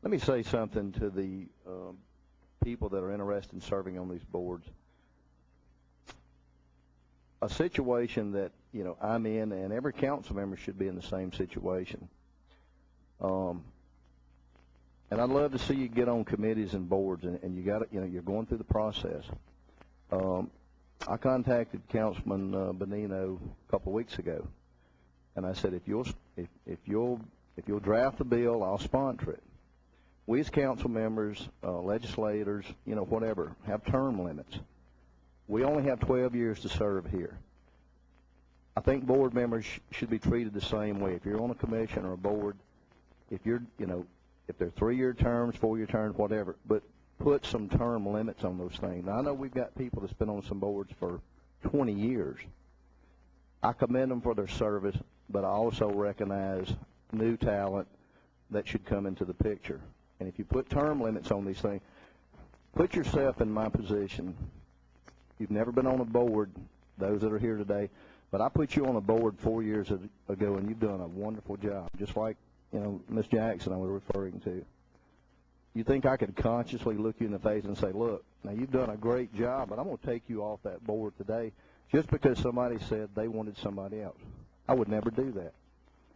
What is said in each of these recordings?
Let me say something to the people that are interested in serving on these boards. A situation that, I'm in, and every council member should be in the same situation. And I'd love to see you get on committees and boards, and you got to, you're going through the process. I contacted Councilman Bonino a couple of weeks ago, and I said, if you'll draft the bill, I'll sponsor it. We as council members, legislators, whatever, have term limits. We only have 12 years to serve here. I think board members should be treated the same way. If you're on a commission or a board, if you're, if they're 3-year terms, 4-year terms, whatever, but put some term limits on those things. Now, I know we've got people that's been on some boards for 20 years. I commend them for their service, but I also recognize new talent that should come into the picture. And if you put term limits on these things, put yourself in my position. You've never been on a board, those that are here today, but I put you on a board 4 years ago, and you've done a wonderful job, just like, Ms. Jackson I was referring to. You think I could consciously look you in the face and say, look, now you've done a great job, but I'm going to take you off that board today just because somebody said they wanted somebody else? I would never do that.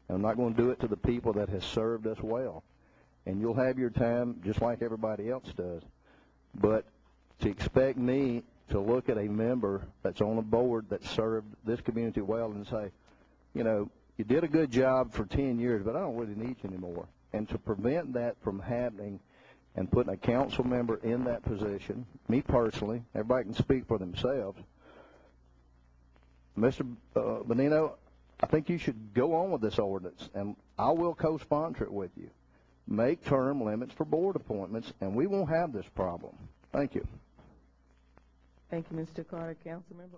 And I'm not going to do it to the people that has served us well. And you'll have your time just like everybody else does. But to expect me to look at a member that's on a board that served this community well and say, you did a good job for 10 years, but I don't really need you anymore. And to prevent that from happening and putting a council member in that position, me personally, everybody can speak for themselves, Mr. Bonino, I think you should go on with this ordinance, and I will co-sponsor it with you. Make term limits for board appointments, and we won't have this problem. Thank you. Thank you, Mr. Carter. Councilmember.